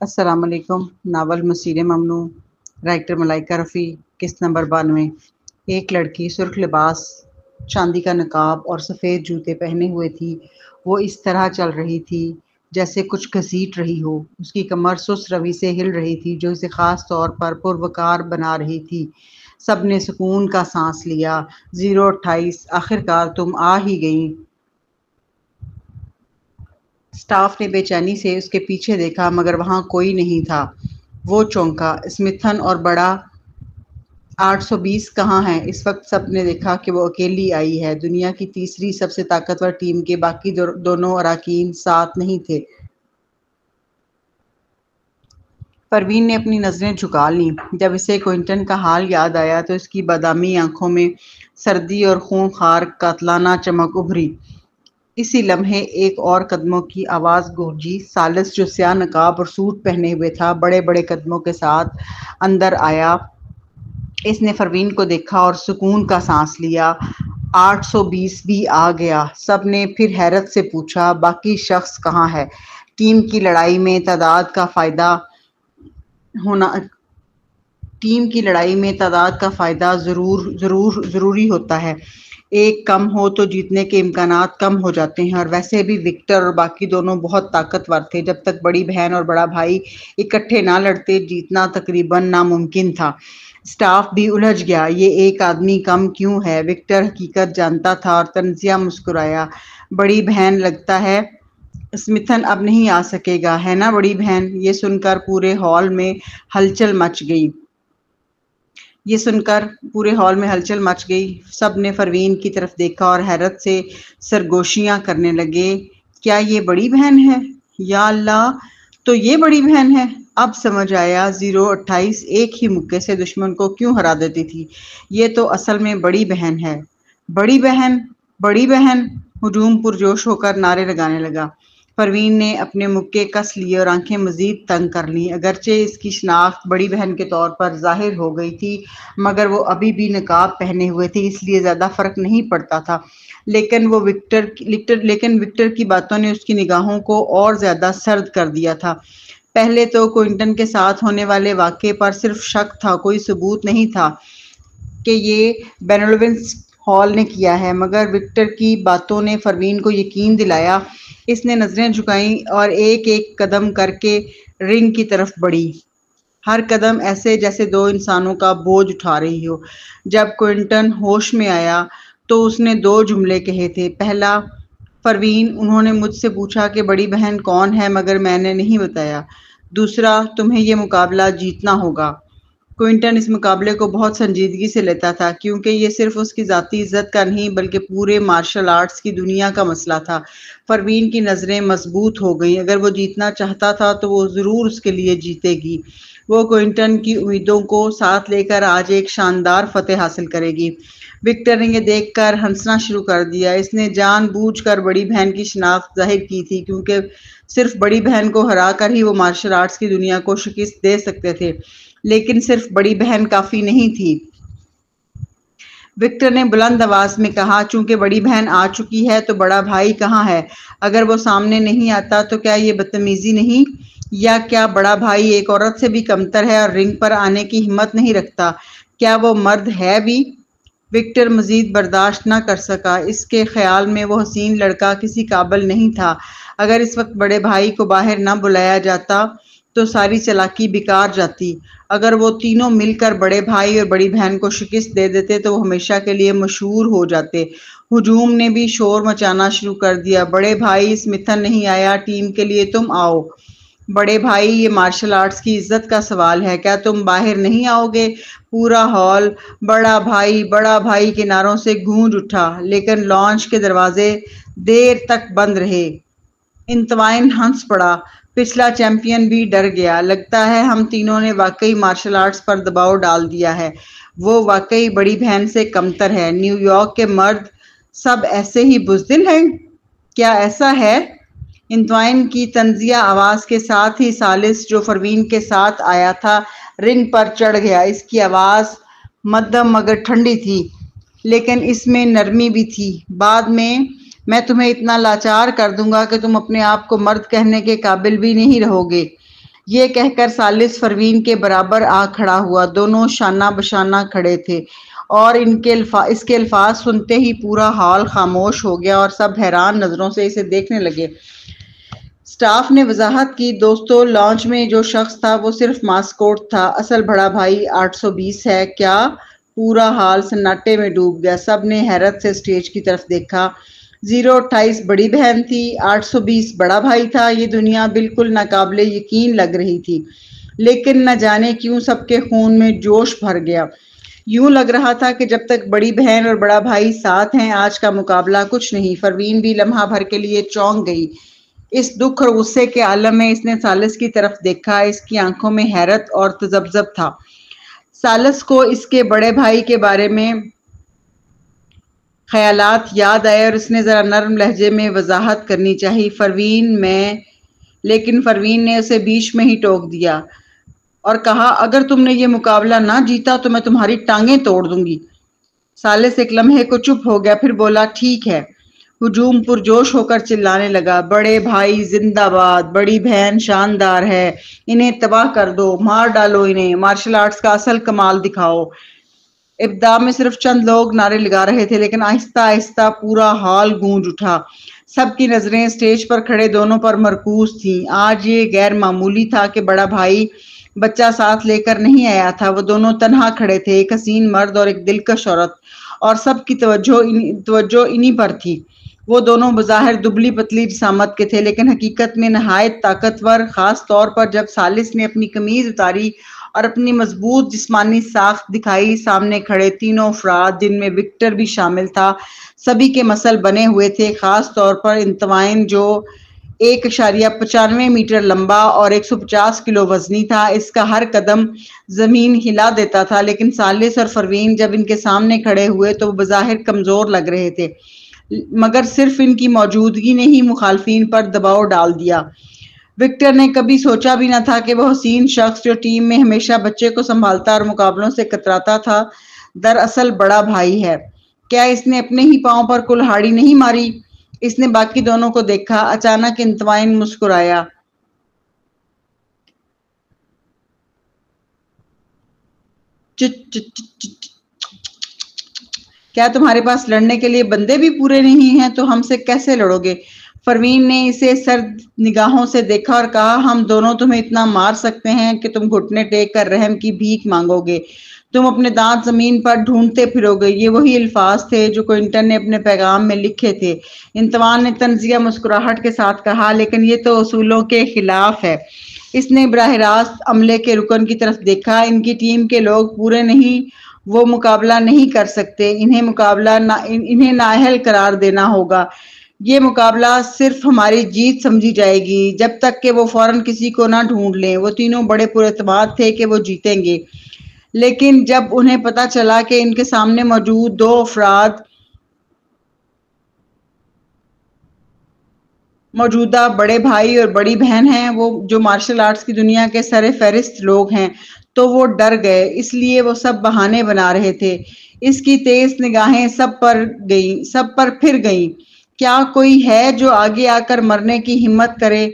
السلام علیکم۔ ناول مسیر ممنوع، رائٹر ملائکہ رفیع، قسط نمبر 92۔ ایک لڑکی سرخ لباس، چاندی کا نقاب اور سفید جوتے پہنے ہوئے تھی۔ وہ اس طرح چل رہی تھی جیسے کچھ گھسیٹ رہی ہو۔ اس کی کمر سست روی سے ہل رہی تھی جو اسے خاص طور پر پروقار بنا رہی تھی۔ سب نے سکون کا سانس لیا۔ 028 آخرکار تم آ ہی گئیں۔ اسٹاف نے بے چینی سے اس کے پیچھے دیکھا مگر وہاں کوئی نہیں تھا۔ وہ چونکا۔ اسمتھن اور بڑا 820 کہاں ہیں؟ اس وقت سب نے دیکھا کہ وہ اکیلی آئی ہے۔ دنیا کی تیسری سب سے طاقتور ٹیم کے باقی دونوں اراکین ساتھ نہیں تھے۔ پروین نے اپنی نظریں جھکا لیں۔ جب اسے کوئنٹن کا حال یاد آیا تو اس کی بادامی آنکھوں میں سردی اور خونخوار قاتلانہ چمک ابھری۔ اسی لمحے ایک اور قدموں کی آواز گونجی۔ ثالث، جو سیاہ نقاب اور سوٹ پہنے ہوئے تھا، بڑے بڑے قدموں کے ساتھ اندر آیا۔ اس نے پروین کو دیکھا اور سکون کا سانس لیا۔ 820 بھی آ گیا۔ سب نے پھر حیرت سے پوچھا، باقی شخص کہاں ہے؟ ٹیم کی لڑائی میں تعداد کا فائدہ ضروری ہوتا ہے۔ ایک کم ہو تو جیتنے کے امکانات کم ہو جاتے ہیں، اور ویسے بھی وکٹر اور باقی دونوں بہت طاقتور تھے۔ جب تک بڑی بہن اور بڑا بھائی اکٹھے نہ لڑتے جیتنا تقریباً ناممکن تھا۔ اسٹاف بھی الجھ گیا۔ یہ ایک آدمی کم کیوں ہے؟ وکٹر حقیقت جانتا تھا اور تنزیہ مسکرایا۔ بڑی بہن، لگتا ہے اسمتھن اب نہیں آ سکے گا، ہے نا بڑی بہن؟ یہ سن کر پورے ہال میں ہلچل مچ گئی۔ سب نے پروین کی طرف دیکھا اور حیرت سے سرگوشیاں کرنے لگے۔ کیا یہ بڑی بہن ہے؟ یا اللہ، تو یہ بڑی بہن ہے۔ اب سمجھ آیا 028 ایک ہی مکے سے دشمن کو کیوں ہرا دیتی تھی۔ یہ تو اصل میں بڑی بہن ہے۔ بڑی بہن، بڑی بہن! ہجوم پرجوش ہو کر نعرے لگانے لگا۔ پروین نے اپنے مکے کس لیے اور آنکھیں مزید تنگ کر لیں۔ اگرچہ اس کی شناخت بڑی بہن کے طور پر ظاہر ہو گئی تھی مگر وہ ابھی بھی نقاب پہنے ہوئے تھی، اس لیے زیادہ فرق نہیں پڑتا تھا۔ لیکن وکٹر کی باتوں نے اس کی نگاہوں کو اور زیادہ سرد کر دیا تھا۔ پہلے تو کوئنٹن کے ساتھ ہونے والے واقعے پر صرف شک تھا، کوئی ثبوت نہیں تھا کہ یہ بینولونس ہال نے کیا ہے، مگر وکٹر کی باتوں نے پروین کو یقین دلایا۔ اس نے نظریں جھکائیں اور ایک ایک قدم کر کے رنگ کی طرف بڑھی، ہر قدم ایسے جیسے دو انسانوں کا بوجھ اٹھا رہی ہو۔ جب کوئنٹن ہوش میں آیا تو اس نے دو جملے کہے تھے۔ پہلا، پروین، انہوں نے مجھ سے پوچھا کہ بڑی بہن کون ہے مگر میں نے نہیں بتایا۔ دوسرا، تمہیں یہ مقابلہ جیتنا ہوگا۔ کوئنٹن اس مقابلے کو بہت سنجیدگی سے لیتا تھا کیونکہ یہ صرف اس کی ذاتی عزت کا نہیں بلکہ پورے مارشل آرٹس کی دنیا کا مسئلہ تھا۔ پروین کی نظریں مضبوط ہو گئیں۔ اگر وہ جیتنا چاہتا تھا تو وہ ضرور اس کے لیے جیتے گی۔ وہ کوئنٹن کی امیدوں کو ساتھ لے کر آج ایک شاندار فتح حاصل کرے گی۔ وکٹر نے یہ دیکھ کر ہنسنا شروع کر دیا۔ اس نے جان بوجھ کر بڑی بہن کی شناخت ظاہر کی تھی کیونکہ صرف بڑی بہن کو ہرا کر ہی وہ مارشل آرٹس کی دنیا کو شکست دے سکتے تھے، لیکن صرف بڑی بہن کافی نہیں تھی۔ وکٹر نے بلند آواز میں کہا، چونکہ بڑی بہن آ چکی ہے تو بڑا بھائی کہاں ہے؟ اگر وہ سامنے نہیں آتا تو کیا یہ بدتمیزی نہیں؟ یا کیا بڑا بھائی ایک عورت سے بھی کمتر ہے اور رنگ پر آنے کی ہمت نہیں رکھتا؟ کیا وہ مرد ہے بھی؟ وکٹر مزید برداشت نہ کر سکا۔ اس کے خیال میں وہ حسین لڑکا کسی قابل نہیں تھا۔ اگر اس وقت بڑے بھائی کو باہر نہ بلایا جاتا تو ساری چالاکی بیکار جاتی۔ اگر وہ تینوں مل کر بڑے بھائی اور بڑی بہن کو شکست دے دیتے تو وہ ہمیشہ کے لیے مشہور ہو جاتے۔ ہجوم نے بھی شور مچانا شروع کر دیا۔ بڑے بھائی، اسمتھن نہیں آیا، ٹیم کے لیے تم آؤ۔ بڑے بھائی، یہ مارشل آرٹس کی عزت کا سوال ہے، کیا تم باہر نہیں آؤ گے؟ پورا ہال بڑا بھائی کے نعروں سے گونج اٹھا، لیکن لانچ کے دروازے دیر تک بند رہے۔ انتوائن ہنس پڑا۔ پچھلا چیمپئن بھی ڈر گیا۔ لگتا ہے ہم تینوں نے واقعی مارشل آرٹس پر دباؤ ڈال دیا ہے۔ وہ واقعی بڑی بہن سے کمتر ہے۔ نیو یارک کے مرد سب ایسے ہی بزدل ہیں؟ کیا ایسا ہے؟ انتوائن کی طنزیہ آواز کے ساتھ ہی ثالث، جو پروین کے ساتھ آیا تھا، رنگ پر چڑھ گیا۔ اس کی آواز مدھم مگر ٹھنڈی تھی، لیکن اس میں نرمی بھی تھی۔ بعد میں تمہیں اتنا لاچار کر دوں گا کہ تم اپنے آپ کو مرد کہنے کے قابل بھی نہیں رہو گے۔ یہ کہہ کر ثالث پروین کے برابر آ کھڑا ہوا۔ دونوں شانہ بشانہ کھڑے تھے اور اس کے الفاظ سنتے ہی پورا ہال خاموش ہو گیا اور سب حیران نظروں سے اسے دیکھنے لگے۔ سٹاف نے وضاحت کی، دوستو، لانچ میں جو شخص تھا وہ صرف ماسکوٹ تھا، اصل بڑا بھائی 820 ہے۔ کیا؟ پورا حال سناٹے میں ڈوب گیا۔ سب نے حیرت سے اسٹیج کی طرف دیکھا۔ 028 بڑی بہن تھی، 820 بڑا بھائی تھا۔ یہ دنیا بالکل ناقابل یقین لگ رہی تھی، لیکن نہ جانے کیوں سب کے خون میں جوش بھر گیا۔ یوں لگ رہا تھا کہ جب تک بڑی بہن اور بڑا بھائی ساتھ ہیں، آج کا مقابلہ کچھ نہیں۔ پروین بھی لمحہ بھر کے لیے چونک گئی۔ اس دکھ اور غصے کے عالم میں اس نے ثالث کی طرف دیکھا۔ اس کی آنکھوں میں حیرت اور تذبذب تھا۔ ثالث کو اس کے بڑے بھائی کے بارے میں خیالات یاد آئے اور اس نے ذرا نرم لہجے میں وضاحت کرنی چاہی، لیکن پروین نے اسے بیچ میں ہی ٹوک دیا اور کہا، اگر تم نے یہ مقابلہ نہ جیتا تو میں تمہاری ٹانگیں توڑ دوں گی۔ ثالث ایک لمحے کو چپ ہو گیا، پھر بولا، ٹھیک ہے۔ ہجوم پرجوش ہو کر چلانے لگا، بڑے بھائی زندہ باد، بڑی بہن شاندار ہے، انہیں تباہ کر دو، مار ڈالو انہیں، مارشل آرٹس کا اصل کمال دکھاؤ۔ ابتدا میں صرف چند لوگ نعرے لگا رہے تھے، لیکن آہستہ آہستہ پورا ہال گونج اٹھا۔ سب کی نظریں اسٹیج پر کھڑے دونوں پر مرکوز تھیں۔ آج یہ غیر معمولی تھا کہ بڑا بھائی بچہ ساتھ لے کر نہیں آیا تھا، وہ دونوں تنہا کھڑے تھے، ایک حسین مرد اور ایک دلکش عورت، اور سب کی توجہ انہی پر تھی۔ وہ دونوں بظاہر دبلی پتلی جسامت کے تھے، لیکن حقیقت میں نہایت طاقتور، خاص طور پر جب ثالث نے اپنی قمیض اتاری اور اپنی مضبوط جسمانی ساخت دکھائی۔ سامنے کھڑے تینوں افراد، جن میں وکٹر بھی شامل تھا، سبھی کے مسل بنے ہوئے تھے، خاص طور پر انتوائن جو 1.95 میٹر لمبا اور 150 کلو وزنی تھا۔ اس کا ہر قدم زمین ہلا دیتا تھا، لیکن ثالث اور پروین جب ان کے سامنے کھڑے ہوئے تو وہ بظاہر کمزور لگ رہے تھے، مگر صرف ان کی موجودگی نے ہی مخالفین پر دباؤ ڈال دیا۔ وکٹر نے کبھی سوچا بھی نہ تھا کہ وہ حسین شخص جو ٹیم میں ہمیشہ بچے کو سنبھالتا اور مقابلوں سے کتراتا تھا، دراصل بڑا بھائی ہے۔ کیا اس نے اپنے ہی پاؤں پر کلہاڑی نہیں ماری؟ اس نے باقی دونوں کو دیکھا۔ اچانک انتوائن مسکرایا۔ کیا تمہارے پاس لڑنے کے لیے بندے بھی پورے نہیں ہیں؟ تو ہم سے کیسے لڑو گے؟ پروین نے اسے سرد نگاہوں سے دیکھا اور کہا، ہم دونوں تمہیں اتنا مار سکتے ہیں کہ تم گھٹنے ٹیک کر رحم کی بھیک مانگو گے، تم اپنے دانت زمین پر ڈھونڈتے پھرو گے۔ یہ وہی الفاظ تھے جو کوئنٹن نے اپنے پیغام میں لکھے تھے۔ انتوان نے طنزیہ مسکراہٹ کے ساتھ کہا، لیکن یہ تو اصولوں کے خلاف ہے۔ اس نے براہ راست عملے کے رکن کی طرف دیکھا۔ ان کی ٹیم کے لوگ پورے نہیں، وہ مقابلہ نہیں کر سکتے، انہیں نااہل قرار دینا ہوگا۔ یہ مقابلہ صرف ہماری جیت سمجھی جائے گی جب تک کہ وہ فوراً کسی کو نہ ڈھونڈ لیں۔ وہ تینوں بڑے پراعتماد تھے کہ وہ جیتیں گے، لیکن جب انہیں پتا چلا کہ ان کے سامنے موجود دو افراد موجودہ بڑے بھائی اور بڑی بہن ہیں، وہ جو مارشل آرٹس کی دنیا کے سر فہرست لوگ ہیں، تو وہ ڈر گئے۔ اس لیے وہ سب بہانے بنا رہے تھے۔ اس کی تیز نگاہیں سب پر پھر گئیں۔ کیا کوئی ہے جو آگے آ کر مرنے کی ہمت کرے؟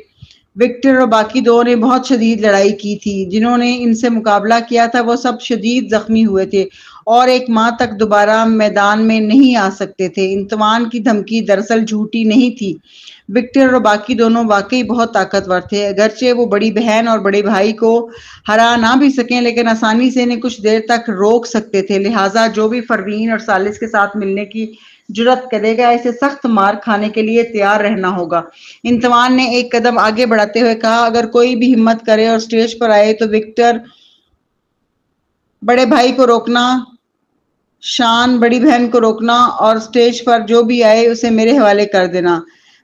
وکٹر اور باقی دو نے بہت شدید لڑائی کی تھی۔ جنہوں نے ان سے مقابلہ کیا تھا وہ سب شدید زخمی ہوئے تھے اور ایک ماہ تک دوبارہ میدان میں نہیں آ سکتے تھے۔ انتوان کی دھمکی دراصل جھوٹی نہیں تھی۔ وکٹر اور باقی دونوں واقعی بہت طاقتور تھے۔ اگرچہ وہ بڑی بہن اور بڑے بھائی کو ہرا نہ بھی سکیں، لیکن آسانی سے انہیں کچھ دیر تک روک سکتے تھے۔ لہٰذا جو بھی پروین اور ثالث کے ساتھ ملنے کی جرات کرے گا، اسے سخت مار کھانے کے لیے تیار رہنا ہوگا۔ انتوان نے ایک قدم آگے بڑھاتے ہوئے کہا، اگر کوئی بھی ہمت کرے اور سٹیج پر آئے تو وکٹر بڑے بھائی کو روکنا، شان بڑی بہن کو روکنا، اور سٹیج پر جو بھی آئے اسے میرے حوالے کر دینا۔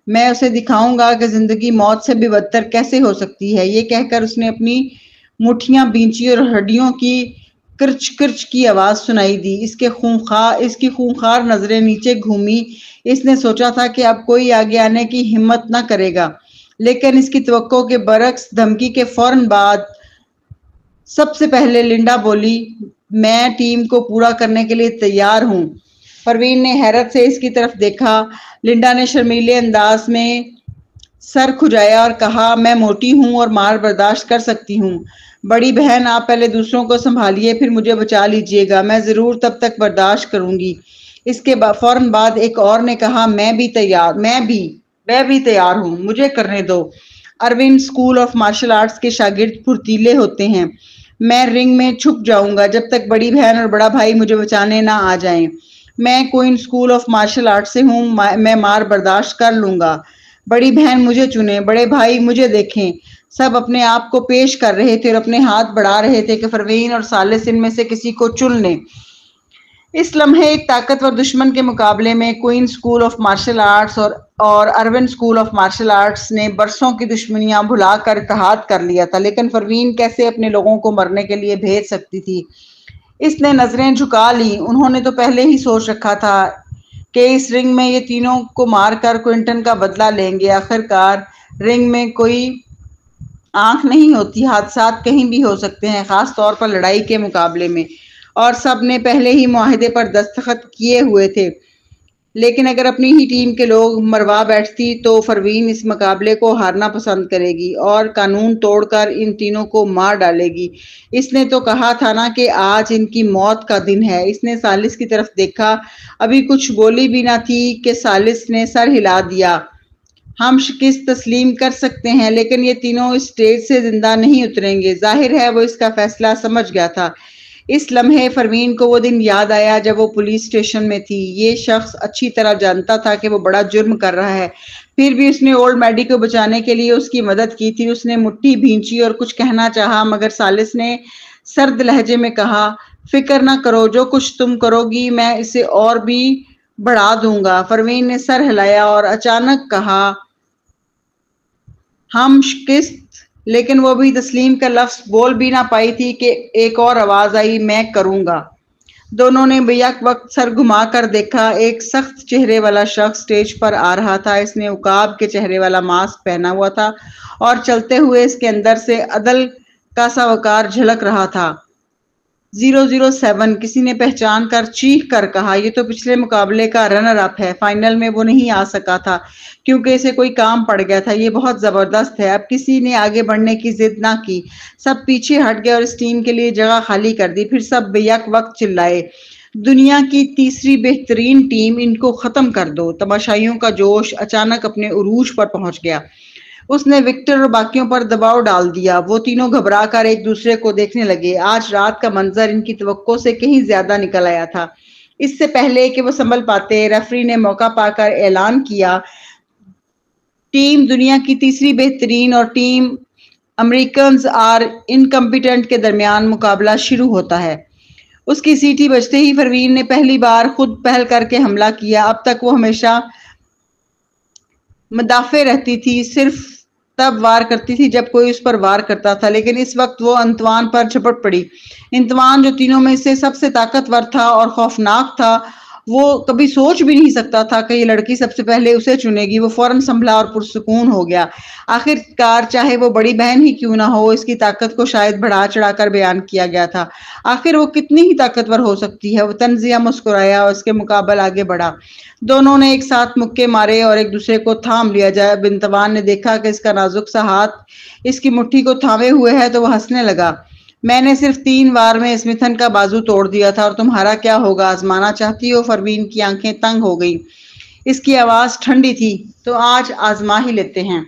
میں اسے دکھاؤں گا کہ زندگی موت سے بھی بدتر کیسے ہو سکتی ہے۔ یہ کہہ کر اس نے اپنی مٹھیاں بینچی اور ہڈیوں کی کرچ کرچ کی آواز سنائی دی۔ اس کی خونخوار نظریں نیچے گھومی۔ اس نے سوچا تھا کہ اب کوئی آگے آنے کی ہمت نہ کرے گا، لیکن اس کی توقع کے برعکس دھمکی کے فوراً بعد سب سے پہلے لنڈا بولی، میں ٹیم کو پورا کرنے کے لیے تیار ہوں۔ پروین نے حیرت سے اس کی طرف دیکھا۔ لنڈا نے شرمیلے انداز میں سر کھجایا اور کہا میں موٹی ہوں اور مار برداشت کر سکتی ہوں۔ بڑی بہن آپ پہلے دوسروں کو سنبھالیے پھر مجھے بچا لیجیے گا، میں ضرور تب تک برداشت کروں گی۔ اس کے فوراً بعد ایک اور نے کہا میں بھی تیار ہوں، مجھے کرنے دو۔ Arvind school of martial arts کے شاگرد پھرتیلے ہوتے ہیں، میں رنگ میں چھپ جاؤں گا جب تک بڑی بہن اور بڑا بھائی مجھے بچانے نہ آ جائیں۔ میں queen school of martial arts سے ہوں، میں مار برداشت کر لوں گا۔ بڑی بہن مجھے چنے، بڑے بھائی مجھے دیکھیں۔ سب اپنے آپ کو پیش کر رہے تھے اور اپنے ہاتھ بڑھا رہے تھے کہ پروین اور ثالث ان میں سے کسی کو چن لیں۔ اس لمحے ایک طاقتور دشمن کے مقابلے میں queen school of martial arts اور Arvind school of martial arts نے برسوں کی دشمنیاں بھلا کر اتحاد کر لیا تھا، لیکن پروین کیسے اپنے لوگوں کو مرنے کے لیے بھیج سکتی تھی؟ اس نے نظریں جھکا لیں، انہوں نے تو پہلے ہی سوچ رکھا تھا کہ اس رنگ میں یہ تینوں کو مار کر کوئنٹن کا بدلہ لیں گے۔ آخرکار رنگ میں کوئی آنکھ نہیں ہوتی، حادثات کہیں بھی ہو سکتے ہیں، خاص طور پر لڑائی کے مقابلے میں، اور سب نے پہلے ہی معاہدے پر دستخط کیے ہوئے تھے۔ لیکن اگر اپنی ہی ٹیم کے لوگ مروا بیٹھتی تو پروین اس مقابلے کو ہارنا پسند کرے گی اور قانون توڑ کر ان تینوں کو مار ڈالے گی۔ اس نے تو کہا تھا نا کہ آج ان کی موت کا دن ہے۔ اس نے ثالث کی طرف دیکھا، ابھی کچھ بولی بھی نہ تھی کہ ثالث نے سر ہلا دیا۔ ہم شکست تسلیم کر سکتے ہیں لیکن یہ تینوں اس اسٹیج سے زندہ نہیں اتریں گے۔ ظاہر ہے وہ اس کا فیصلہ سمجھ گیا تھا۔ اس لمحے پروین کو وہ دن یاد آیا جب وہ پولیس اسٹیشن میں تھی۔ یہ شخص اچھی طرح جانتا تھا کہ وہ بڑا جرم کر رہا ہے، پھر بھی اس نے اولڈ میڈی کو بچانے کے لیے اس کی مدد کی تھی۔ اس نے مٹھی بھینچی اور کچھ کہنا چاہا مگر ثالث نے سرد لہجے میں کہا فکر نہ کرو، جو کچھ تم کرو گی میں اسے اور بھی بڑھا دوں گا۔ پروین نے سر ہلایا اور اچانک کہا ہم شکست، لیکن وہ بھی تسلیم کا لفظ بول بھی نہ پائی تھی کہ ایک اور آواز آئی میں کروں گا۔ دونوں نے بیک وقت سر گھما کر دیکھا، ایک سخت چہرے والا شخص سٹیج پر آ رہا تھا۔ اس نے عقاب کے چہرے والا ماسک پہنا ہوا تھا اور چلتے ہوئے اس کے اندر سے عدل کا سا وقار جھلک رہا تھا۔ 007 کسی نے پہچان کر چیخ کر کہا، یہ تو پچھلے مقابلے کا رنر اپ ہے، فائنل میں وہ نہیں آ سکا تھا کیونکہ اسے کوئی کام پڑ گیا تھا۔ یہ بہت زبردست ہے۔ اب کسی نے آگے بڑھنے کی ضد نہ کی، سب پیچھے ہٹ گئے اور اس ٹیم کے لیے جگہ خالی کر دی۔ پھر سب بیک وقت چلائے دنیا کی تیسری بہترین ٹیم، ان کو ختم کر دو۔ تماشائیوں کا جوش اچانک اپنے عروج پر پہنچ گیا۔ اس نے وکٹر اور باقیوں پر دباؤ ڈال دیا۔ وہ تینوں گھبرا کر ایک دوسرے کو دیکھنے لگے۔ آج رات کا منظر ان کی توقع سے کہیں زیادہ نکل آیا تھا۔ اس سے پہلے کہ وہ سنبھل پاتے، ریفری نے موقع پا کر اعلان کیا ٹیم دنیا کی تیسری بہترین اور ٹیم امریکنز آر انکمپیٹنٹ کے درمیان مقابلہ شروع ہوتا ہے۔ اس کی سیٹی بجتے ہی پروین نے پہلی بار خود پہل کر کے حملہ کیا۔ اب تک وہ ہمیشہ مدافع رہتی تھی، صرف تب وار کرتی تھی جب کوئی اس پر وار کرتا تھا، لیکن اس وقت وہ انتوان پر جھپٹ پڑی۔ انتوان جو تینوں میں سے سب سے طاقتور تھا اور خوفناک تھا، وہ کبھی سوچ بھی نہیں سکتا تھا کہ یہ لڑکی سب سے پہلے اسے چنے گی۔ وہ فوراً سنبھلا اور پرسکون ہو گیا۔ آخر کار چاہے وہ بڑی بہن ہی کیوں نہ ہو، اس کی طاقت کو شاید بڑھا چڑھا کر بیان کیا گیا تھا۔ آخر وہ کتنی ہی طاقتور ہو سکتی ہے؟ وہ طنزیہ مسکرایا اور اس کے مقابل آگے بڑھا۔ دونوں نے ایک ساتھ مکے مارے اور ایک دوسرے کو تھام لیا۔ جب انتوان نے دیکھا کہ اس کا نازک سا ہاتھ اس کی مٹھی کو تھامے ہوئے ہے تو وہ ہنسنے لگا۔ میں نے صرف 3 وار میں اسمیتھن کا بازو توڑ دیا تھا اور تمہارا کیا ہوگا؟ آزمانا چاہتی ہو؟ پروین کی آنکھیں تنگ ہو گئیں، اس کی آواز ٹھنڈی تھی۔ تو آج آزما ہی لیتے ہیں۔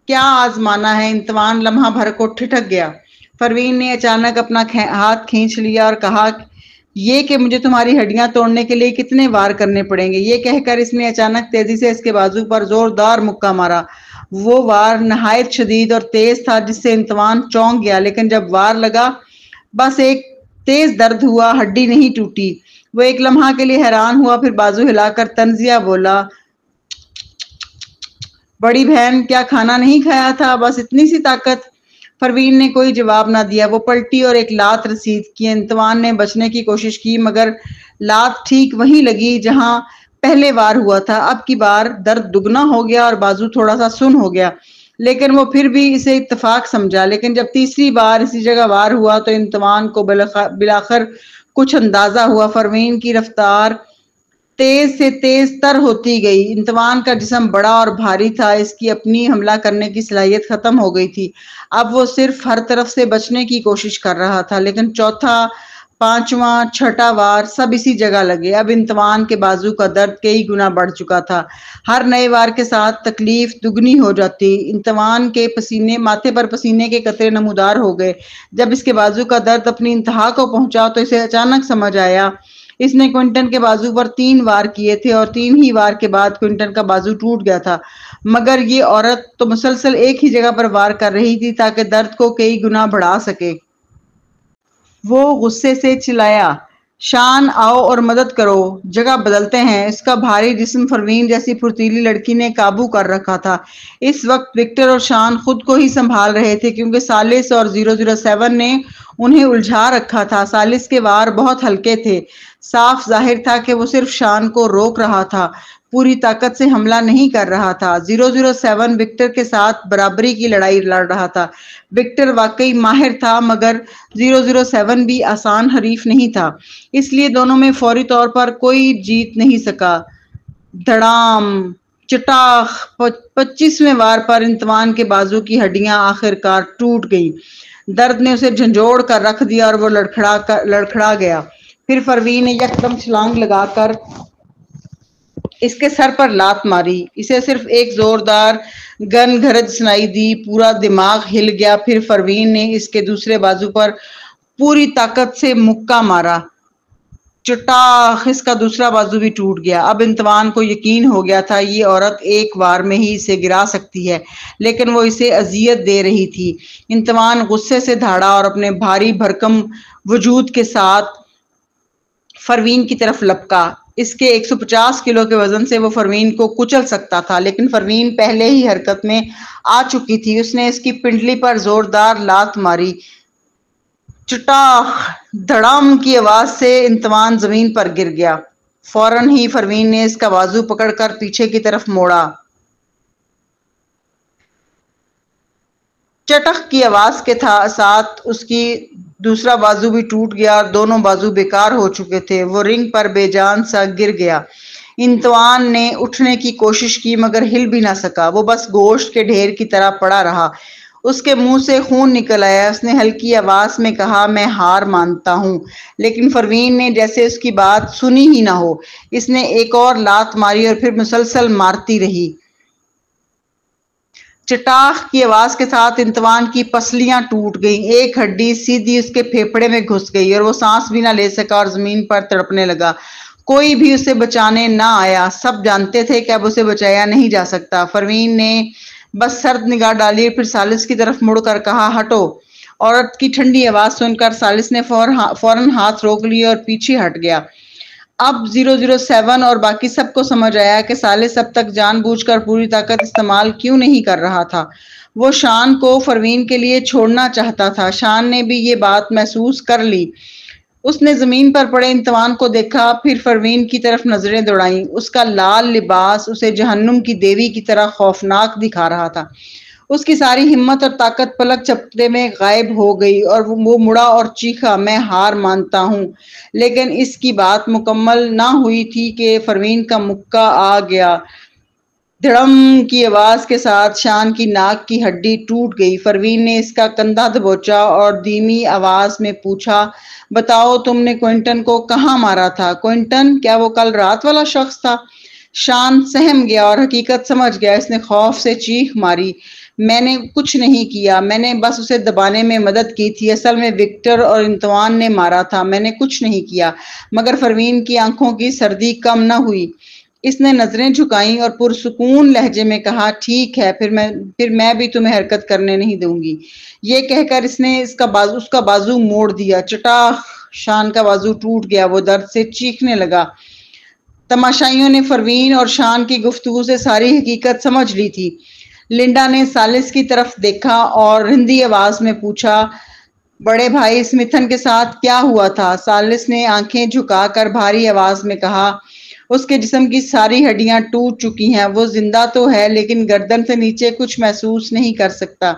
کیا آزمانا ہے؟ انتوان لمحہ بھر کو ٹھٹک گیا۔ پروین نے اچانک اپنا ہاتھ کھینچ لیا اور کہا یہ کہ مجھے تمہاری ہڈیاں توڑنے کے لیے کتنے وار کرنے پڑیں گے؟ یہ کہہ کر اس نے اچانک تیزی سے اس کے بازو پر زوردار مکہ مارا۔ وہ وار نہایت شدید اور تیز تھا جس سے انتوان چونک گیا، لیکن جب وار لگا بس ایک تیز درد ہوا، ہڈی نہیں ٹوٹی۔ وہ ایک لمحہ کے لیے حیران ہوا، پھر بازو ہلا کر طنزیہ بولا بڑی بہن کیا کھانا نہیں کھایا تھا؟ بس اتنی سی طاقت؟ پروین نے کوئی جواب نہ دیا۔ وہ پلٹی اور ایک لات رسید کی۔ انتوان نے بچنے کی کوشش کی مگر لات ٹھیک وہیں لگی جہاں پہلے وار ہوا تھا۔ اب کی بار درد دگنا ہو گیا اور بازو تھوڑا سا سن ہو گیا، لیکن وہ پھر بھی اسے اتفاق سمجھا۔ لیکن جب تیسری بار اسی جگہ وار ہوا تو انتوان کو بالآخر کچھ اندازہ ہوا۔ پروین کی رفتار تیز سے تیز تر ہوتی گئی۔ انتوان کا جسم بڑا اور بھاری تھا، اس کی اپنی حملہ کرنے کی صلاحیت ختم ہو گئی تھی۔ اب وہ صرف ہر طرف سے بچنے کی کوشش کر رہا تھا، لیکن چوتھا، پانچواں، چھٹا وار سب اسی جگہ لگے۔ اب انتوان کے بازو کا درد کئی گنا بڑھ چکا تھا۔ ہر نئے وار کے ساتھ تکلیف دگنی ہو جاتی۔ انتوان کے ماتھے پر پسینے کے قطرے نمودار ہو گئے۔ جب اس کے بازو کا درد اپنی انتہا کو پہنچا تو اسے اچانک سمجھ آیا، اس نے کوئنٹن کے بازو پر 3 وار کیے تھے اور 3 ہی وار کے بعد کوئنٹن کا بازو ٹوٹ گیا تھا، مگر یہ عورت تو مسلسل ایک ہی جگہ پر وار کر رہی تھی تاکہ درد کو کئی گنا بڑھا سکے۔ وہ غصے سے چلایا، شان آؤ اور مدد کرو، جگہ بدلتے ہیں۔ اس کا بھاری جسم پروین جیسی پھرتیلی لڑکی نے قابو کر رکھا تھا۔ اس وقت وکٹر اور شان خود کو ہی سنبھال رہے تھے کیونکہ سالس اور 007 نے انہیں الجھا رکھا تھا۔ سالس کے وار بہت ہلکے تھے، صاف ظاہر تھا کہ وہ صرف شان کو روک رہا تھا، پوری طاقت سے حملہ نہیں کر رہا تھا۔ 007 وکٹر کے ساتھ برابری کی لڑائی لڑ رہا تھا۔ وکٹر واقعی ماہر تھا، مگر 007 بھی آسان حریف نہیں تھا، اس لیے دونوں میں فوری طور پر کوئی جیت نہیں سکا۔ دھڑام، چٹاخ! 25ویں وار پر انتوان کے بازو کی ہڈیاں آخرکار ٹوٹ گئیں۔ درد نے اسے جھنجھوڑ کر رکھ دیا اور وہ لڑکھڑا گیا۔ پھر پروین نے یکدم چھلانگ لگا کر اس کے سر پر لات ماری۔ اسے صرف ایک زوردار گن گھرج سنائی دی، پورا دماغ ہل گیا۔ پھر پروین نے اس کے دوسرے بازو پر پوری طاقت سے مکہ مارا، چٹاخ! اس کا دوسرا بازو بھی ٹوٹ گیا۔ اب انتوان کو یقین ہو گیا تھا یہ عورت ایک وار میں ہی اسے گرا سکتی ہے، لیکن وہ اسے اذیت دے رہی تھی۔ انتوان غصے سے دھاڑا اور اپنے بھاری بھرکم وجود کے ساتھ پروین کی طرف لپکا۔ اس کے 150 کلو کے وزن سے وہ پروین کو کچل سکتا تھا، لیکن پروین پہلے ہی حرکت میں آ چکی تھی۔ اس نے اس کی پنڈلی پر زوردار لات ماری، چٹاخ! دھڑام کی آواز سے انتوان زمین پر گر گیا۔ فوراً ہی پروین نے اس کا بازو پکڑ کر پیچھے کی طرف موڑا۔ چٹخ کی آواز کے ساتھ اس کی دوسرا بازو بھی ٹوٹ گیا اور دونوں بازو بیکار ہو چکے تھے۔ وہ رنگ پر بے جان سا گر گیا۔ انتوان نے اٹھنے کی کوشش کی مگر ہل بھی نہ سکا، وہ بس گوشت کے ڈھیر کی طرح پڑا رہا۔ اس کے منہ سے خون نکل آیا۔ اس نے ہلکی آواز میں کہا، میں ہار مانتا ہوں، لیکن پروین نے جیسے اس کی بات سنی ہی نہ ہو۔ اس نے ایک اور لات ماری اور پھر مسلسل مارتی رہی۔ چٹاخ کی آواز کے ساتھ انتوان کی پسلیاں ٹوٹ گئیں، ایک ہڈی سیدھی اس کے پھیپھڑے میں گھس گئی اور وہ سانس بھی نہ لے سکا اور زمین پر تڑپنے لگا۔ کوئی بھی اسے بچانے نہ آیا، سب جانتے تھے کہ اب اسے بچایا نہیں جا سکتا۔ پروین نے بس سرد نگاہ ڈالی اور پھر سالس کی طرف مڑ کر کہا، ہٹو۔ عورت کی ٹھنڈی آواز سن کر سالس نے فوراً ہاتھ روک لیے اور پیچھے ہٹ گیا۔ اب 007 اور باقی سب کو سمجھ آیا کہ سالس اب تک جان بوجھ کر پوری طاقت استعمال کیوں نہیں کر رہا تھا۔ وہ شان کو پروین کے لیے چھوڑنا چاہتا تھا۔ شان نے بھی یہ بات محسوس کر لی۔ اس نے زمین پر پڑے انتوان کو دیکھا، پھر پروین کی طرف نظریں دوڑائیں۔ اس کا لال لباس اسے جہنم کی دیوی کی طرح خوفناک دکھا رہا تھا۔ اس کی ساری ہمت اور طاقت پلک جھپکتے میں غائب ہو گئی اور وہ مڑا اور چیخا، میں ہار مانتا ہوں۔ لیکن اس کی بات مکمل نہ ہوئی تھی کہ پروین کا مکہ آ گیا۔ دھڑم کی آواز کے ساتھ شان کی ناک کی ہڈی ٹوٹ گئی۔ پروین نے اس کا کندھا دبوچا اور دھیمی آواز میں پوچھا، بتاؤ تم نے کوئنٹن کو کہاں مارا تھا؟ کوئنٹن؟ کیا وہ کل رات والا شخص تھا؟ شان سہم گیا اور حقیقت سمجھ گیا۔ اس نے خوف سے چیخ ماری، میں نے کچھ نہیں کیا، میں نے بس اسے دبانے میں مدد کی تھی، اصل میں وکٹر اور انتوان نے مارا تھا، میں نے کچھ نہیں کیا۔ مگر پروین کی آنکھوں کی سردی کم نہ ہوئی۔ اس نے نظریں جھکائیں اور پرسکون لہجے میں کہا، ٹھیک ہے، پھر میں بھی تمہیں حرکت کرنے نہیں دوں گی۔ یہ کہہ کر اس نے اس کا بازو موڑ دیا، چٹاخ! شان کا بازو ٹوٹ گیا، وہ درد سے چیخنے لگا۔ تماشائیوں نے پروین اور شان کی گفتگو سے ساری حقیقت سمجھ لی تھی۔ لنڈا نے سالس کی طرف دیکھا اور رندی آواز میں پوچھا، بڑے بھائی اسمتھن کے ساتھ کیا ہوا تھا؟ سالس نے آنکھیں جھکا کر بھاری آواز میں کہا، اس کے جسم کی ساری ہڈیاں ٹوٹ چکی ہیں، وہ زندہ تو ہے لیکن گردن سے نیچے کچھ محسوس نہیں کر سکتا۔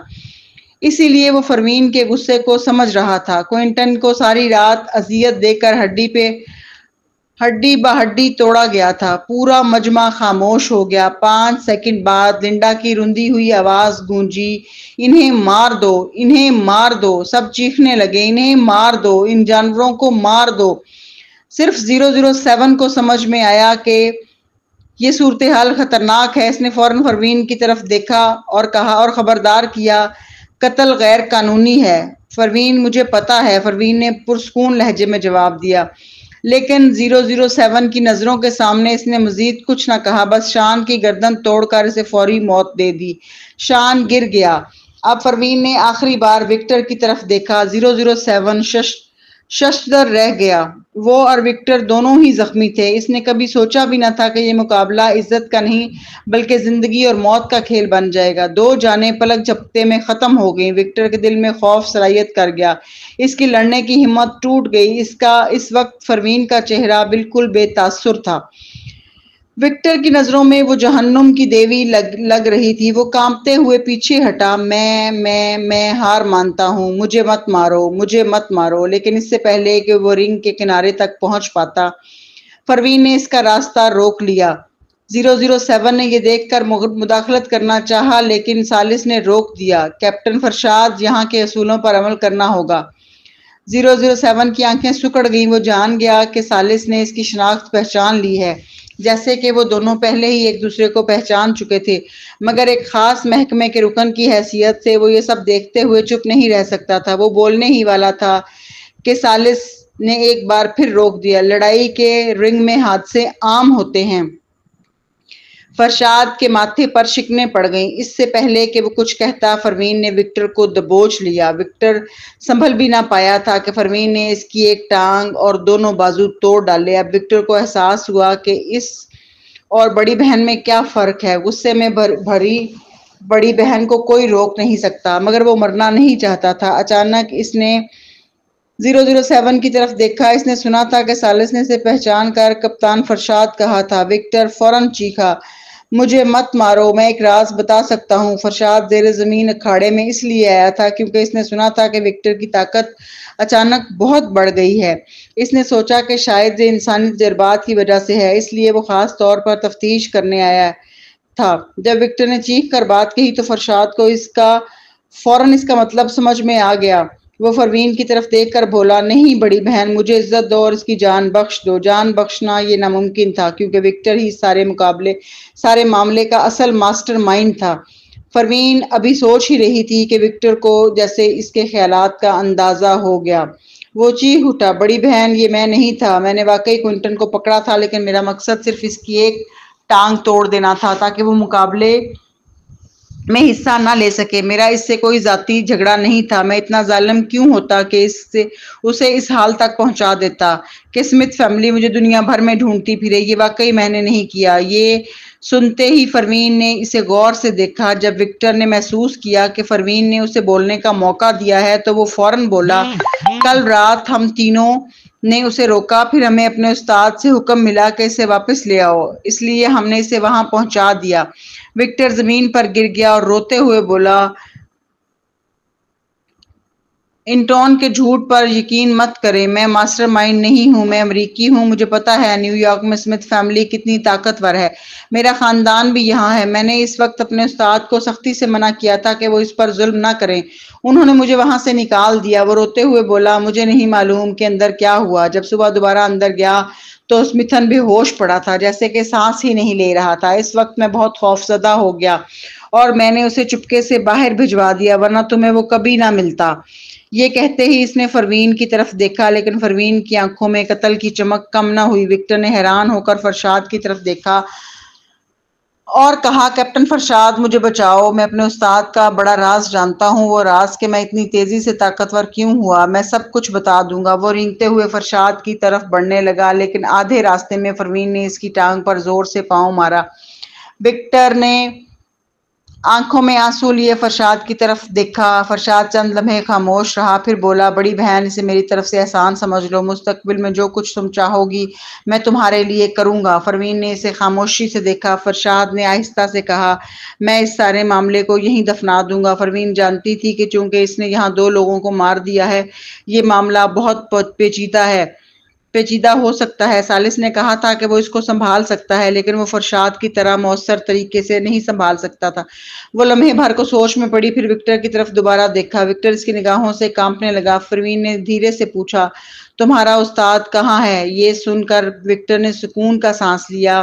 اسی لیے وہ پروین کے غصے کو سمجھ رہا تھا۔ کوئنٹن کو ساری رات اذیت دے کر ہڈی پہ ہڈی بہڈی توڑا گیا تھا۔ پورا مجمع خاموش ہو گیا۔ 5 سیکنڈ بعد لنڈا کی روندی ہوئی آواز گونجی، انہیں مار دو، انہیں مار دو۔ سب چیخنے لگے، انہیں مار دو، ان جانوروں کو مار دو۔ صرف 007 کو سمجھ میں آیا کہ یہ صورتحال خطرناک ہے۔ اس نے فوراً پروین کی طرف دیکھا اور کہا اور خبردار کیا، قتل غیر قانونی ہے۔ پروین مجھے پتا ہے، پروین نے پرسکون لہجے میں جواب دیا۔ لیکن 007 کی نظروں کے سامنے اس نے مزید کچھ نہ کہا، بس شان کی گردن توڑ کر اسے فوری موت دے دی۔ شان گر گیا۔ اب پروین نے آخری بار وکٹر کی طرف دیکھا۔ 007 ششدر رہ گیا۔ وہ اور وکٹر دونوں ہی زخمی تھے۔ اس نے کبھی سوچا بھی نہ تھا کہ یہ مقابلہ عزت کا نہیں بلکہ زندگی اور موت کا کھیل بن جائے گا۔ 2 جانیں پلک جھپکتے میں ختم ہو گئیں۔ وکٹر کے دل میں خوف سرایت کر گیا۔ اس کی لڑنے کی ہمت ٹوٹ گئی۔ اس وقت پروین کا چہرہ بالکل بے تاثر تھا۔ وکٹر کی نظروں میں وہ جہنم کی دیوی لگ رہی تھی۔ وہ کانپتے ہوئے پیچھے ہٹا۔ میں ہار مانتا ہوں، مجھے مت مارو، مجھے مت مارو۔ لیکن اس سے پہلے کہ وہ رنگ کے کنارے تک پہنچ پاتا، پروین نے اس کا راستہ روک لیا۔ 007 نے یہ دیکھ کر مداخلت کرنا چاہا لیکن ثالث نے روک دیا۔ کیپٹن فرشاد، یہاں کے اصولوں پر عمل کرنا ہوگا۔ 007 کی آنکھیں سکڑ گئیں۔ وہ جان گیا کہ ثالث نے اس کی شناخت پہچان لی ہے، جیسے کہ وہ دونوں پہلے ہی ایک دوسرے کو پہچان چکے تھے، مگر ایک خاص محکمے کے رکن کی حیثیت سے وہ یہ سب دیکھتے ہوئے چپ نہیں رہ سکتا تھا۔ وہ بولنے ہی والا تھا کہ ثالث نے ایک بار پھر روک دیا۔ لڑائی کے رنگ میں حادثے عام ہوتے ہیں۔ فرشاد کے ماتھے پر شکنیں پڑ گئیں۔ اس سے پہلے کہ وہ کچھ کہتا، پروین نے وکٹر کو دبوچ لیا۔ وکٹر سنبھل بھی نہ پایا تھا کہ پروین نے اس کی ایک ٹانگ اور دونوں بازو توڑ ڈالے۔ اب وکٹر کو احساس ہوا کہ اس اور بڑی بہن میں کیا فرق ہے۔ غصے میں بھری بڑی بہن کو کوئی روک نہیں سکتا، مگر وہ مرنا نہیں چاہتا تھا۔ اچانک اس نے 007 کی طرف دیکھا۔ اس نے سنا تھا کہ ثالث نے اسے پہچان کر کپتان فرشاد کہا تھا۔ وکٹر فوراً چیخا، مجھے مت مارو، میں ایک راز بتا سکتا ہوں۔ فرشاد زیر زمین اکھاڑے میں اس لیے آیا تھا کیونکہ اس نے سنا تھا کہ وکٹر کی طاقت اچانک بہت بڑھ گئی ہے۔ اس نے سوچا کہ شاید یہ انسانی تجربات کی وجہ سے ہے، اس لیے وہ خاص طور پر تفتیش کرنے آیا تھا۔ جب وکٹر نے چیخ کر بات کہی تو فرشاد کو فوراً اس کا مطلب سمجھ میں آ گیا۔ وہ پروین کی طرف دیکھ کر بولا، نہیں بڑی بہن، مجھے عزت دو اور اس کی جان بخش دو۔ جان بخشنا یہ ناممکن تھا کیونکہ وکٹر ہی سارے معاملے کا اصل ماسٹر مائنڈ تھا۔ پروین ابھی سوچ ہی رہی تھی کہ وکٹر کو جیسے اس کے خیالات کا اندازہ ہو گیا۔ وہ چیخ اٹھا، بڑی بہن، یہ میں نہیں تھا، میں نے واقعی کوئنٹن کو پکڑا تھا، لیکن میرا مقصد صرف اس کی ایک ٹانگ توڑ دینا تھا تاکہ وہ مقابلے میں حصہ نہ لے سکے۔ میرا اس سے کوئی ذاتی جھگڑا نہیں تھا۔ میں اتنا ظالم کیوں ہوتا کہ اسے اس حال تک پہنچا دیتا کہ اسمتھ فیملی مجھے دنیا بھر میں ڈھونڈتی پھرے۔ یہ واقعی میں نے نہیں کیا۔ یہ سنتے ہی پروین نے اسے غور سے دیکھا۔ جب وکٹر نے محسوس کیا کہ پروین نے اسے بولنے کا موقع دیا ہے تو وہ فوراً بولا، کل رات ہم تینوں نے اسے روکا، پھر ہمیں اپنے استاد سے حکم ملا کہ اسے واپس لے آؤ، اس لیے ہم نے اسے وہاں پہنچا دیا۔ وکٹر زمین پر گر گیا اور روتے ہوئے بولا، انٹون کے جھوٹ پر یقین مت کریں، میں ماسٹر مائنڈ نہیں ہوں، میں امریکی ہوں۔ مجھے پتا ہے نیو یارک میں اسمتھ فیملی کتنی طاقتور ہے، میرا خاندان بھی یہاں ہے۔ میں نے اس وقت اپنے استاد کو سختی سے منع کیا تھا کہ وہ اس پر ظلم نہ کریں، انہوں نے مجھے وہاں سے نکال دیا۔ وہ روتے ہوئے بولا، مجھے نہیں معلوم کہ اندر کیا ہوا۔ جب صبح دوبارہ اندر گیا تو اسمتھن بے ہوش پڑا تھا، جیسے کہ سانس ہی نہیں لے رہا تھا۔ اس وقت میں بہت خوفزدہ ہو گیا اور میں نے اسے چپکے سے باہر بھجوا دیا، ورنہ تمہیں وہ کبھی نہ ملتا۔ یہ کہتے ہی اس نے پروین کی طرف دیکھا، لیکن پروین کی آنکھوں میں قتل کی چمک کم نہ ہوئی۔ وکٹر نے حیران ہو کر فرشاد کی طرف دیکھا اور کہا، کیپٹن فرشاد، مجھے بچاؤ، میں اپنے استاد کا بڑا راز جانتا ہوں، وہ راز کہ میں اتنی تیزی سے طاقتور کیوں ہوا، میں سب کچھ بتا دوں گا۔ وہ رینگتے ہوئے فرشاد کی طرف بڑھنے لگا، لیکن آدھے راستے میں پروین نے اس کی ٹانگ پر زور سے پاؤں مارا۔ وکٹر نے آنکھوں میں آنسو لیے فرشاد کی طرف دیکھا۔ فرشاد چند لمحے خاموش رہا، پھر بولا، بڑی بہن، اسے میری طرف سے احسان سمجھ لو، مستقبل میں جو کچھ تم چاہو گی میں تمہارے لیے کروں گا۔ پروین نے اسے خاموشی سے دیکھا۔ فرشاد نے آہستہ سے کہا، میں اس سارے معاملے کو یہیں دفنا دوں گا۔ پروین جانتی تھی کہ چونکہ اس نے یہاں 2 لوگوں کو مار دیا ہے، یہ معاملہ بہت پیچیدہ ہے۔ پیچیدہ ہو سکتا ہے۔ سالس نے کہا تھا کہ وہ اس کو سنبھال سکتا ہے، لیکن وہ فرشاد کی طرح مؤثر طریقے سے نہیں سنبھال سکتا تھا۔ وہ لمحے بھر کو سوچ میں پڑی، پھر وکٹر کی طرف دوبارہ دیکھا۔ وکٹر اس کی نگاہوں سے کانپنے لگا۔ پروین نے دھیرے سے پوچھا، تمہارا استاد کہاں ہے؟ یہ سن کر وکٹر نے سکون کا سانس لیا۔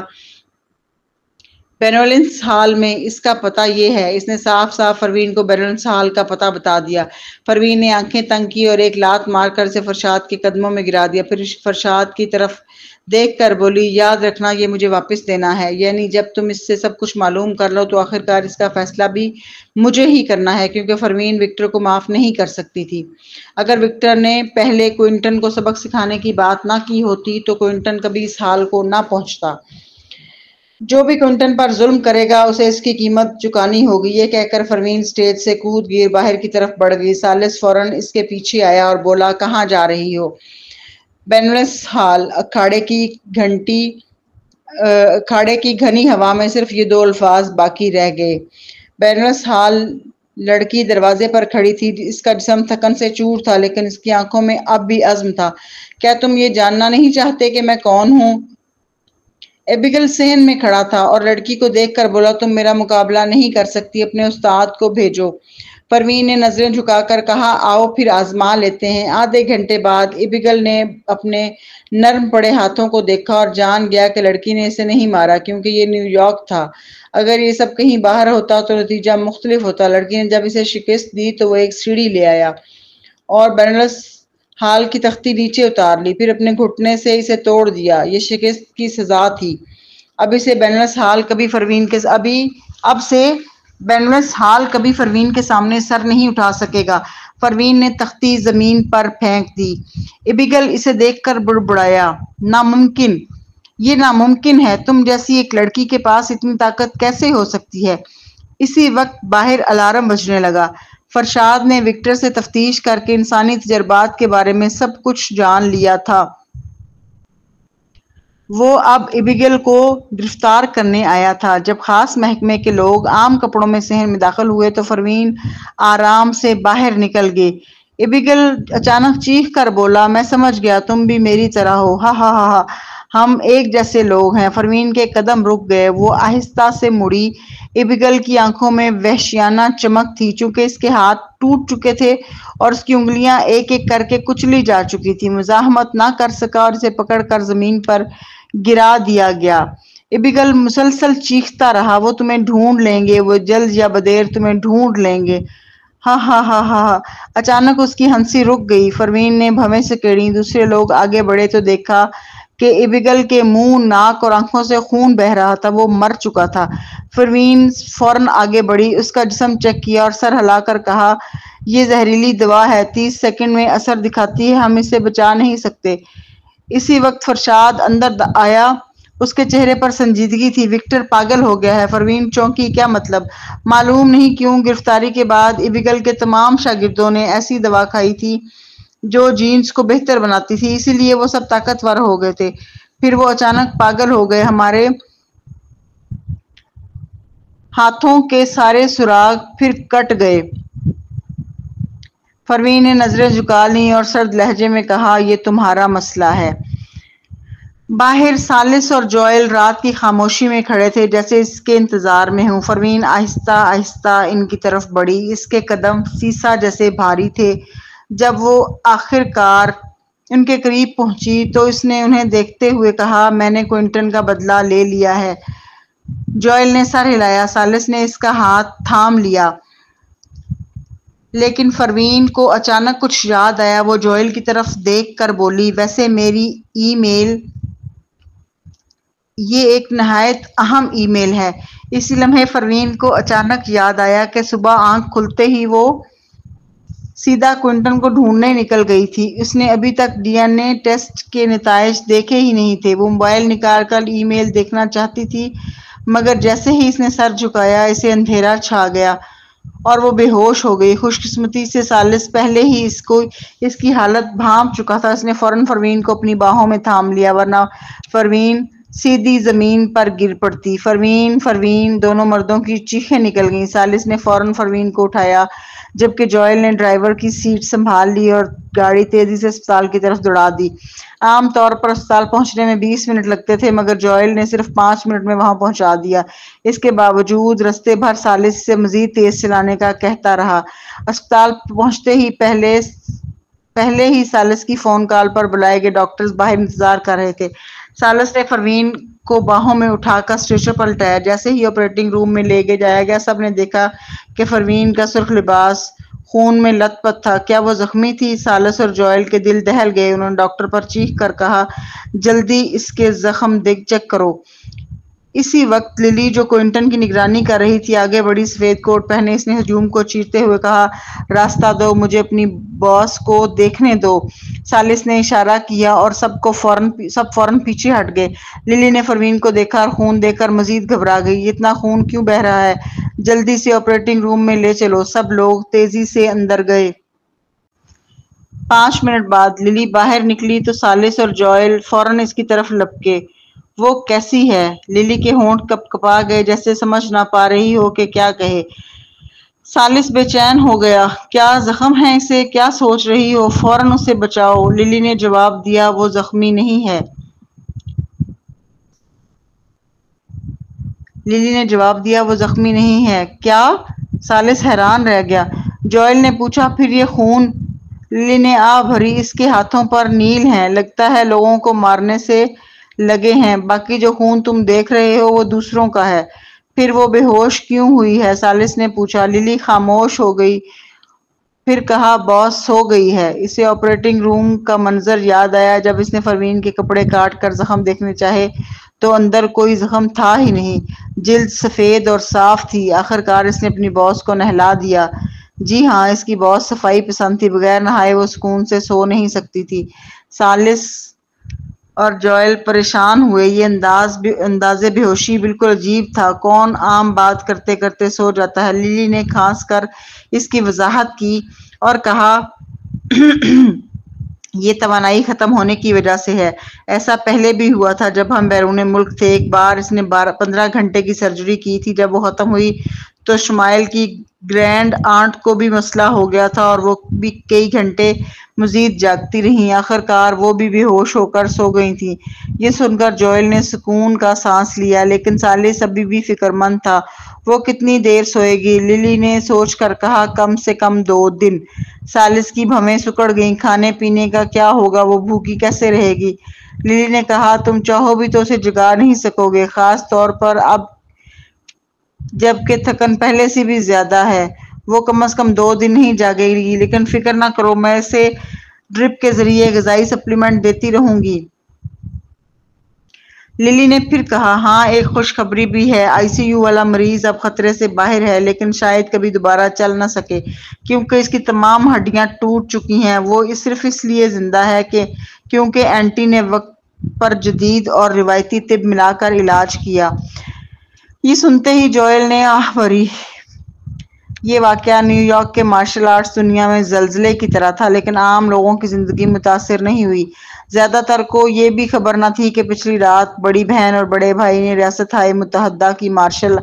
بینولنس ہال میں۔ اس کا پتہ یہ ہے۔ اس نے صاف صاف پروین کو بینولنس ہال کا پتہ بتا دیا۔ پروین نے آنکھیں تنگ کی اور ایک لات مار کر اسے فرشاد کے قدموں میں گرا دیا، پھر فرشاد کی طرف دیکھ کر بولی، یاد رکھنا یہ مجھے واپس دینا ہے، یعنی جب تم اس سے سب کچھ معلوم کر لو تو آخرکار اس کا فیصلہ بھی مجھے ہی کرنا ہے، کیونکہ پروین وکٹر کو معاف نہیں کر سکتی تھی۔ اگر وکٹر نے پہلے کوئنٹن کو سبق سکھانے کی بات نہ کی ہوتی تو کوئنٹن کبھی اس حال کو نہ پہنچتا۔ جو بھی کوئنٹن پر ظلم کرے گا اسے اس کی قیمت چکانی ہوگی۔ یہ کہہ کر پروین سٹیج سے کود گر باہر کی طرف بڑھ گئی۔ سالس فوراً اس کے پیچھے آیا اور بولا، کہاں جا رہی ہو؟ Benevolence hall. اکھاڑے کی گھنی ہوا میں صرف یہ دو الفاظ باقی رہ گئے۔ Benevolence hall. لڑکی دروازے پر کھڑی تھی۔ اس کا جسم تھکن سے چور تھا، لیکن اس کی آنکھوں میں اب بھی عزم تھا۔ کیا تم یہ جاننا نہیں چاہتے کہ میں کون ہوں؟ ایبیگل صحن میں کھڑا تھا اور لڑکی کو دیکھ کر بولا، تم میرا مقابلہ نہیں کر سکتی، اپنے استاد کو بھیجو۔ پروین نے نظریں جھکا کر کہا، آؤ پھر آزما لیتے ہیں۔ آدھے گھنٹے بعد ایبیگل نے اپنے نرم پڑے ہاتھوں کو دیکھا اور جان گیا کہ لڑکی نے اسے نہیں مارا، کیونکہ یہ نیو یارک تھا۔ اگر یہ سب کہیں باہر ہوتا تو نتیجہ مختلف ہوتا۔ لڑکی نے جب اسے شکست دی تو وہ ایک سیڑھی لے آیا اور بینولنس ہال کی تختی نیچے اتار لی، پھر اپنے گھٹنے سے اسے توڑ دیا۔ یہ شکست کی سزا تھی۔ اب سے بینولنس ہال کبھی پروین کے سامنے سر نہیں اٹھا سکے گا۔ پروین نے تختی زمین پر پھینک دی۔ ایبیگل اسے دیکھ کر بڑبڑایا، ناممکن، یہ ناممکن ہے، تم جیسی ایک لڑکی کے پاس اتنی طاقت کیسے ہو سکتی ہے؟ اسی وقت باہر الارم بجنے لگا۔ فرشاد نے وکٹر سے تفتیش کر کے انسانی تجربات کے بارے میں سب کچھ جان لیا تھا۔ وہ اب ایبیگل کو گرفتار کرنے آیا تھا۔ جب خاص محکمے کے لوگ عام کپڑوں میں صحن میں داخل ہوئے تو پروین آرام سے باہر نکل گئی۔ ایبیگل اچانک چیخ کر بولا، میں سمجھ گیا، تم بھی میری طرح ہو، ہا ہا ہا ہا، ہم ایک جیسے لوگ ہیں۔ پروین کے قدم رک گئے۔ وہ آہستہ سے مڑی۔ ایبیگل کی آنکھوں میں وحشیانہ چمک تھی، چونکہ اس کے ہاتھ ٹوٹ چکے تھے اور اس کی انگلیاں ایک ایک کر کے کچلی جا چکی تھی۔ مزاحمت نہ کر سکا اور اسے پکڑ کر زمین پر گرا دیا گیا۔ ایبیگل مسلسل چیختا رہا، وہ تمہیں ڈھونڈ لیں گے، وہ جلد یا بدیر تمہیں ڈھونڈ لیں گے، ہا ہا ہا ہا ہا۔ اچانک اس کی ہنسی رک گئی۔ پروین نے بھویں سکیڑی۔ دوسرے لوگ آگے بڑھے تو دیکھا کہ ایبیگل کے منہ، ناک اور آنکھوں سے خون بہہ رہا تھا، وہ مر چکا تھا۔ پروین فوراً آگے بڑھی، اس کا جسم چیک کیا اور سر ہلا کر کہا، یہ زہریلی دوا ہے، 30 سیکنڈ میں اثر دکھاتی ہے، ہم اسے بچا نہیں سکتے۔ اسی وقت فرشاد اندر آیا۔ اس کے چہرے پر سنجیدگی تھی۔ وکٹر پاگل ہو گیا ہے۔ پروین چونکی۔ کیا مطلب؟ معلوم نہیں کیوں گرفتاری کے بعد ایبیگل کے تمام شاگردوں نے ایسی دوا کھائی تھی جو جینز کو بہتر بناتی تھی، اسی لیے وہ سب طاقتور ہو گئے تھے، پھر وہ اچانک پاگل ہو گئے۔ ہمارے ہاتھوں کے سارے سراغ پھر کٹ گئے۔ پروین نے نظریں جھکا لیں اور سرد لہجے میں کہا، یہ تمہارا مسئلہ ہے۔ باہر سالس اور جوئل رات کی خاموشی میں کھڑے تھے، جیسے اس کے انتظار میں ہوں۔ پروین آہستہ آہستہ ان کی طرف بڑھی۔ اس کے قدم سیسا جیسے بھاری تھے۔ جب وہ آخرکار ان کے قریب پہنچی تو اس نے انہیں دیکھتے ہوئے کہا، میں نے کوئنٹن کا بدلہ لے لیا ہے۔ جوئل نے سر ہلایا۔ سالس نے اس کا ہاتھ تھام لیا، لیکن پروین کو اچانک کچھ یاد آیا۔ وہ جوئل کی طرف دیکھ کر بولی، ویسے میری ای میل، یہ ایک نہایت اہم ای میل ہے۔ اسی لمحے پروین کو اچانک یاد آیا کہ صبح آنکھ کھلتے ہی وہ سیدھا کوئنٹن کو ڈھونڈنے نکل گئی تھی۔ اس نے ابھی تک ڈی این اے ٹیسٹ کے نتائج دیکھے ہی نہیں تھے۔ وہ موبائل نکال کر ای میل دیکھنا چاہتی تھی، مگر جیسے ہی اس نے سر جھکایا اسے اندھیرا چھا گیا اور وہ بے ہوش ہو گئی۔ خوش قسمتی سے سالس پہلے ہی اس کی حالت بھانپ چکا تھا۔ اس نے فوراً پروین کو اپنی باہوں میں تھام لیا، ورنہ پروین سیدھی زمین پر گر پڑتی۔ پروین، پروین، دونوں مردوں کی چیخیں نکل گئیں۔ سالس نے فوراً پروین کو اٹھایا۔ جبکہ جوئل نے ڈرائیور کی سیٹ سنبھال لی اور گاڑی تیزی سے اسپتال کی طرف دوڑا دی۔ عام طور پر اسپتال پہنچنے میں 20 منٹ لگتے تھے مگر جوئل نے صرف 5 منٹ میں وہاں پہنچا دیا۔ اس کے باوجود رستے بھر ثالث سے مزید تیز چلانے کا کہتا رہا۔ اسپتال پہنچتے ہی پہلے ہی ثالث کی فون کال پر بلائے گئے ڈاکٹرز باہر انتظار کر رہے تھے۔ ثالث نے پروین کو باہوں میں اٹھا کر اسٹریچر پر لٹایا۔ جیسے ہی آپریٹنگ روم میں لے جایا گیا سب نے دیکھا کہ پروین کا سرخ لباس خون میں لت پت تھا۔ کیا وہ زخمی تھی؟ ثالث اور جوئل کے دل دہل گئے۔ انہوں نے ڈاکٹر پر چیخ کر کہا جلدی اس کے زخم چیک کرو۔ اسی وقت للی جو کوئنٹن کی نگرانی کر رہی تھی آگے بڑی۔ سفید کوٹ پہنے اس نے ہجوم کو چیرتے ہوئے کہا راستہ دو، مجھے اپنی باس کو دیکھنے دو۔ ثالث نے اشارہ کیا اور سب فوراً پیچھے ہٹ گئے۔ للی نے پروین کو دیکھا اور خون دیکھ کر مزید گھبرا گئی۔ اتنا خون کیوں بہہ رہا ہے؟ جلدی سے آپریٹنگ روم میں لے چلو۔ سب لوگ تیزی سے اندر گئے۔ 5 منٹ بعد للی باہر نکلی تو ثالث اور جوئل فوراً اس کی طرف لپکے۔ وہ کیسی ہے؟ للی کے ہونٹ کپ کپا گئے جیسے سمجھ نہ پا رہی ہو کہ کیا کہے۔ ثالث بے چین ہو گیا۔ کیا زخم ہے اسے؟ کیا سوچ رہی ہو؟ فوراً اسے بچاؤ۔ للی نے جواب دیا وہ زخمی نہیں ہے۔ کیا؟ ثالث حیران رہ گیا۔ جوئل نے پوچھا پھر یہ خون؟ للی نے آہ بھری۔ اس کے ہاتھوں پر نیل ہیں، لگتا ہے لوگوں کو مارنے سے لگے ہیں۔ باقی جو خون تم دیکھ رہے ہو وہ دوسروں کا ہے۔ پھر وہ بے ہوش کیوں ہوئی ہے؟ ثالث نے پوچھا۔ للی خاموش ہو گئی، پھر کہا باس سو گئی ہے۔ اسے آپریٹنگ روم کا منظر یاد آیا جب اس نے پروین کے کپڑے کاٹ کر زخم دیکھنے چاہے تو اندر کوئی زخم تھا ہی نہیں۔ جلد سفید اور صاف تھی۔ آخرکار اس نے اپنی باس کو نہلا دیا۔ جی ہاں، اس کی باس صفائی پسند تھی، بغیر نہائے وہ سکون سے سو نہیں سکتی تھی۔ ثالث اور جوئل پریشان ہوئے۔ یہ انداز بے ہوشی بالکل عجیب تھا۔ کون عام بات کرتے کرتے سو جاتا ہے؟ للی نے کھانس کر اس کی وضاحت کی اور کہا یہ توانائی ختم ہونے کی وجہ سے ہے۔ ایسا پہلے بھی ہوا تھا جب ہم بیرون ملک تھے۔ ایک بار اس نے 15 گھنٹے کی سرجری کی تھی۔ جب وہ ختم ہوئی تو شمائل کی گرینڈ آنٹ کو بھی مسئلہ ہو گیا تھا اور وہ بھی کئی گھنٹے مزید جاگتی رہیں۔ آخرکار وہ بھی بے ہوش ہو کر سو گئی تھیں۔ یہ سن کر جوئل نے سکون کا سانس لیا، لیکن ثالث ابھی بھی فکر مند تھا۔ وہ کتنی دیر سوئے گی؟ للی نے سوچ کر کہا کم سے کم 2 دن۔ ثالث کی بھویں سکڑ گئیں۔ کھانے پینے کا کیا ہوگا؟ وہ بھوکی کیسے رہے گی؟ للی نے کہا تم چاہو بھی تو اسے جگا نہیں سکو گے، خاص طور پر اب جب کہ تھکن پہلے سے بھی زیادہ ہے۔ وہ کم از کم 2 دن نہیں جاگے گی، لیکن فکر نہ کرو، میں اسے ڈرپ کے ذریعے غذائی سپلیمنٹ دیتی رہوں گی۔ للی نے پھر کہا ہاں ایک خوشخبری بھی ہے، ICU والا مریض اب خطرے سے باہر ہے، لیکن شاید کبھی دوبارہ چل نہ سکے کیونکہ اس کی تمام ہڈیاں ٹوٹ چکی ہیں۔ وہ صرف اس لیے زندہ ہے کیونکہ اینٹی نے وقت پر جدید اور روایتی طب ملا کر علاج کیا۔ یہ سنتے ہی جوئل نے آہ بھری۔ یہ واقعہ نیو یارک کے مارشل آرٹس دنیا میں زلزلے کی طرح تھا، لیکن عام لوگوں کی زندگی متاثر نہیں ہوئی۔ زیادہ تر کو یہ بھی خبر نہ تھی کہ پچھلی رات بڑی بہن اور بڑے بھائی نے ریاستہائے متحدہ کی مارشل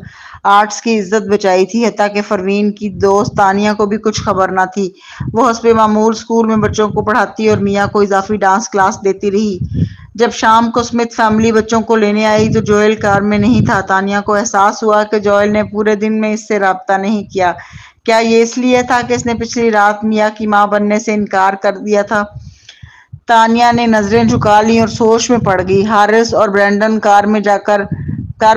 آرٹس کی عزت بچائی تھی۔ حتیٰ کہ پروین کی دوست تانیہ کو بھی کچھ خبر نہ تھی۔ وہ حسب معمول اسکول میں بچوں کو پڑھاتی اور میاں کو اضافی ڈانس کلاس دیتی رہی۔ جب شام کو اسمتھ فیملی بچوں کو لینے آئی تو جوئل کار میں نہیں تھا۔ تانیہ کو احساس ہوا کہ جوئل نے پورے دن میں اس سے رابطہ نہیں کیا۔ کیا یہ اس لیے تھا کہ اس نے پچھلی رات میاں کی ماں بننے سے انکار کر دیا تھا؟ تانیہ نے نظریں جھکا لیں اور سوچ میں پڑ گئی۔ ہارس اور برینڈن کار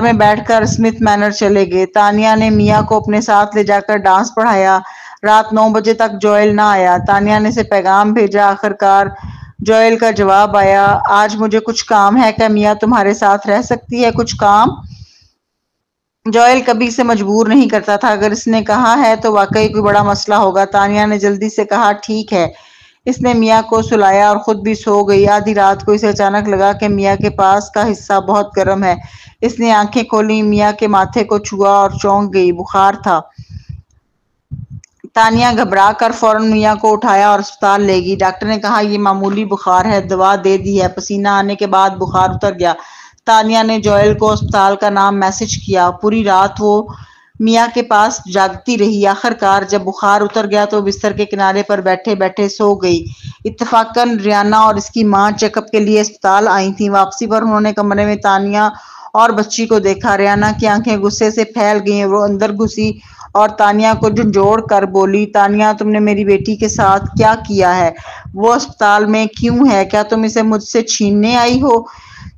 میں بیٹھ کر اسمتھ مینر چلے گئے۔ تانیہ نے میاں کو اپنے ساتھ لے جا کر ڈانس پڑھایا۔ رات 9 بجے تک جوئل نہ آیا۔ تانیہ نے اسے پیغام بھیجا۔ آخرکار جوئل کا جواب آیا آج مجھے کچھ کام ہے، کیا میاں تمہارے ساتھ رہ سکتی ہے؟ کچھ کام؟ جوئل کبھی اسے مجبور نہیں کرتا تھا، اگر اس نے کہا ہے تو واقعی کوئی بڑا مسئلہ ہوگا۔ تانیہ نے جلدی سے کہا ٹھیک ہے۔ اس نے میاں کو سلایا اور خود بھی سو گئی۔ آدھی رات کو اسے اچانک لگا کہ میاں کے پاس کا حصہ بہت گرم ہے۔ اس نے آنکھیں کھولیں، میاں کے ماتھے کو چھوا اور چونک گئی، بخار تھا۔ تانیہ گھبرا کر فوراً میاں کو اٹھایا اور اسپتال لے گئی۔ ڈاکٹر نے کہا یہ معمولی بخار ہے، دوا دے دی ہے۔ پسینہ آنے کے بعد بخار اتر گیا۔ تانیہ نے جوئل کو اسپتال کا نام میسج کیا۔ پوری رات وہ میاں کے پاس جاگتی رہی۔ آخر کار جب بخار اتر گیا تو بستر کے کنارے پر بیٹھے بیٹھے سو گئی۔ اتفاقاً ریانا اور اس کی ماں چیک اپ کے لیے اسپتال آئی تھیں۔ واپسی پر انہوں نے کمرے میں تانیہ اور بچی کو دیکھا۔ ریانا کی آنکھیں غصے سے پھیل گئیں۔ وہ اندر گھسی اور تانیہ کو جھنجھوڑ کر بولی، تانیہ تم نے میری بیٹی کے ساتھ کیا کیا ہے؟ وہ اسپتال میں کیوں ہے؟ کیا تم اسے مجھ سے چھیننے آئی ہو؟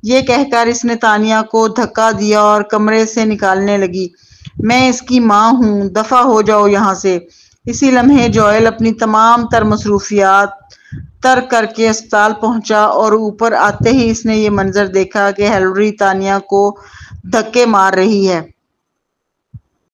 یہ کہہ کر اس نے تانیہ کو دھکا دیا اور کمرے سے نکالنے لگی۔ میں اس کی ماں ہوں، دفع ہو جاؤ یہاں سے۔ اسی لمحے جوئل اپنی تمام تر مصروفیات ترک کر کے اسپتال پہنچا اور اوپر آتے ہی اس نے یہ منظر دیکھا کہ ہیلری تانیہ کو دھکے مار رہی ہے۔